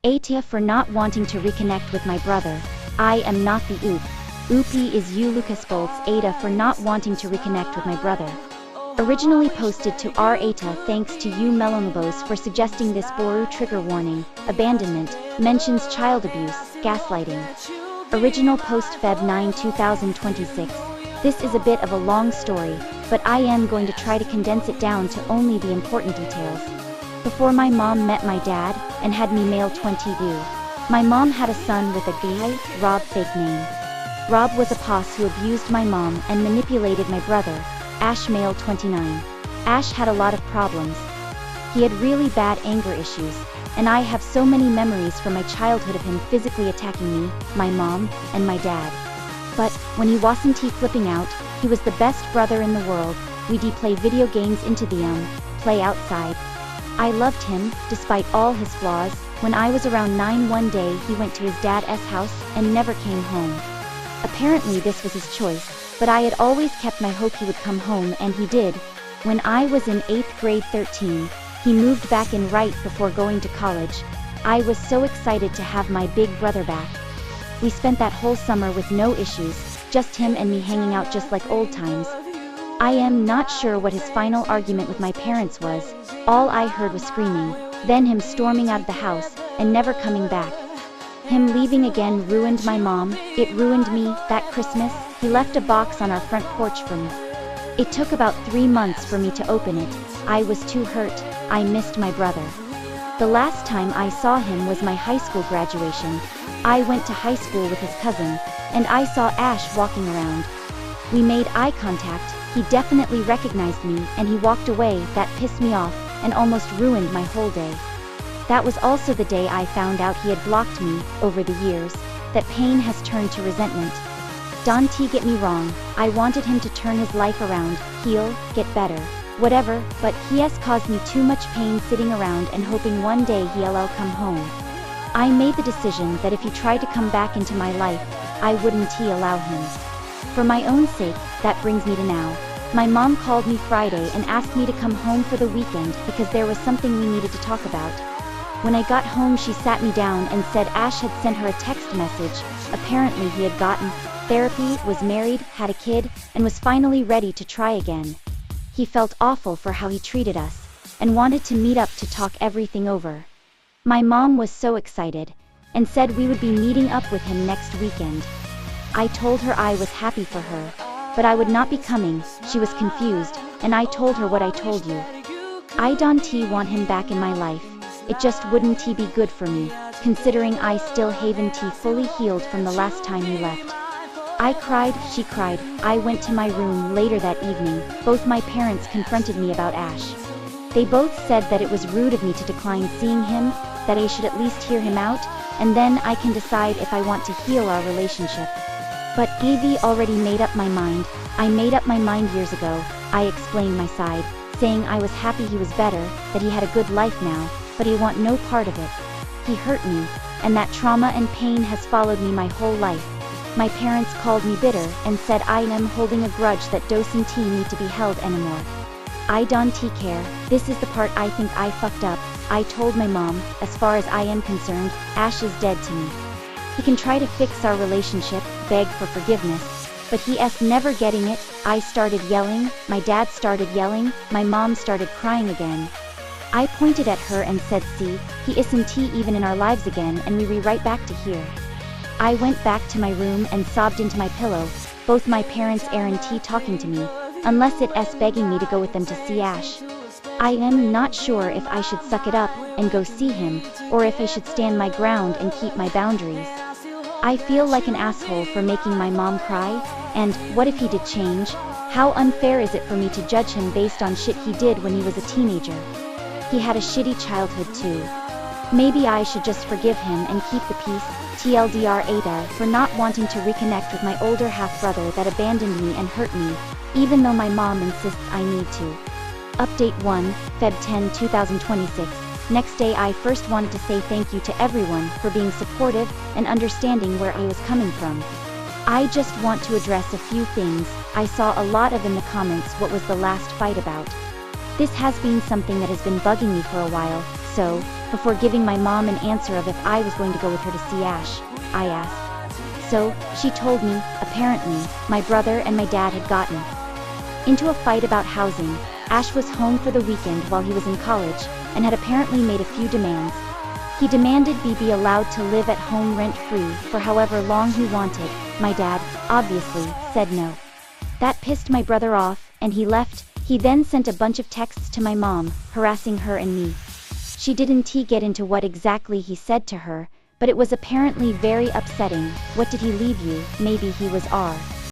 AITAH for not wanting to reconnect with my brother. I am not the oop. Oopie is you Lucas Bolts. AITAH for not wanting to reconnect with my brother. Originally posted to our AITAH. Thanks to you Melonobos for suggesting this. Boru trigger warning, abandonment, mentions child abuse, gaslighting. Original post Feb 9 2026. This is a bit of a long story, but I am going to try to condense it down to only the important details. Before my mom met my dad, and had me male 22. My mom had a son with a guy, Rob fake name. Rob was a boss who abused my mom and manipulated my brother, Ash male 29. Ash had a lot of problems. He had really bad anger issues, and I have so many memories from my childhood of him physically attacking me, my mom, and my dad. But, when he wasn't flipping out, he was the best brother in the world. We'd play video games into the play outside. I loved him, despite all his flaws. When I was around 9 one day he went to his dad's house, and never came home. Apparently this was his choice, but I had always kept my hope he would come home, and he did. When I was in 8th grade 13, he moved back in right before going to college. I was so excited to have my big brother back. We spent that whole summer with no issues, just him and me hanging out just like old times. I am not sure what his final argument with my parents was. All I heard was screaming, then him storming out of the house, and never coming back. Him leaving again ruined my mom, it ruined me. That Christmas, he left a box on our front porch for me. It took about 3 months for me to open it. I was too hurt, I missed my brother. The last time I saw him was my high school graduation. I went to high school with his cousin, and I saw Ash walking around. We made eye contact, he definitely recognized me, and he walked away. That pissed me off, and almost ruined my whole day. That was also the day I found out he had blocked me. Over the years, that pain has turned to resentment. Don't get me wrong, I wanted him to turn his life around, heal, get better, whatever, but he has caused me too much pain sitting around and hoping one day he'll come home. I made the decision that if he tried to come back into my life, I wouldn't allow him. For my own sake, that brings me to now. My mom called me Friday and asked me to come home for the weekend because there was something we needed to talk about. When I got home she sat me down and said Ash had sent her a text message. Apparently he had gotten therapy, was married, had a kid, and was finally ready to try again. He felt awful for how he treated us, and wanted to meet up to talk everything over. My mom was so excited, and said we would be meeting up with him next weekend. I told her I was happy for her, but I would not be coming. She was confused, and I told her what I told you. I don't want him back in my life. It just wouldn't be good for me, considering I still haven't fully healed from the last time he left. I cried, she cried. I went to my room later that evening. Both my parents confronted me about Ash. They both said that it was rude of me to decline seeing him, that I should at least hear him out, and then I can decide if I want to heal our relationship. But Evie already made up my mind. I made up my mind years ago. I explained my side, saying I was happy he was better, that he had a good life now, but he want no part of it. He hurt me, and that trauma and pain has followed me my whole life. My parents called me bitter and said I am holding a grudge that doesn't need to be held anymore. I don't care. This is the part I think I fucked up. I told my mom, as far as I am concerned, Ash is dead to me. He can try to fix our relationship, beg for forgiveness, but he's never getting it. I started yelling, my dad started yelling, my mom started crying again. I pointed at her and said, see, he isn't even in our lives again, and we right back to here. I went back to my room and sobbed into my pillow. Both my parents aren't talking to me, unless it's begging me to go with them to see Ash. I am not sure if I should suck it up and go see him, or if I should stand my ground and keep my boundaries. I feel like an asshole for making my mom cry, and what if he did change? How unfair is it for me to judge him based on shit he did when he was a teenager? He had a shitty childhood too. Maybe I should just forgive him and keep the peace. TLDR AITAH for not wanting to reconnect with my older half-brother that abandoned me and hurt me, even though my mom insists I need to. Update 1, Feb 10, 2026. Next day I first wanted to say thank you to everyone for being supportive and understanding where I was coming from. I just want to address a few things. I saw a lot of in the comments what was the last fight about. This has been something that has been bugging me for a while, so, before giving my mom an answer of if I was going to go with her to see Ash, I asked. So, she told me, apparently, my brother and my dad had gotten into a fight about housing. Ash was home for the weekend while he was in college, and had apparently made a few demands. He demanded be allowed to live at home rent-free for however long he wanted. My dad, obviously, said no. That pissed my brother off, and he left. He then sent a bunch of texts to my mom, harassing her and me. She didn't get into what exactly he said to her, but it was apparently very upsetting. What did he leave you? Maybe he was R.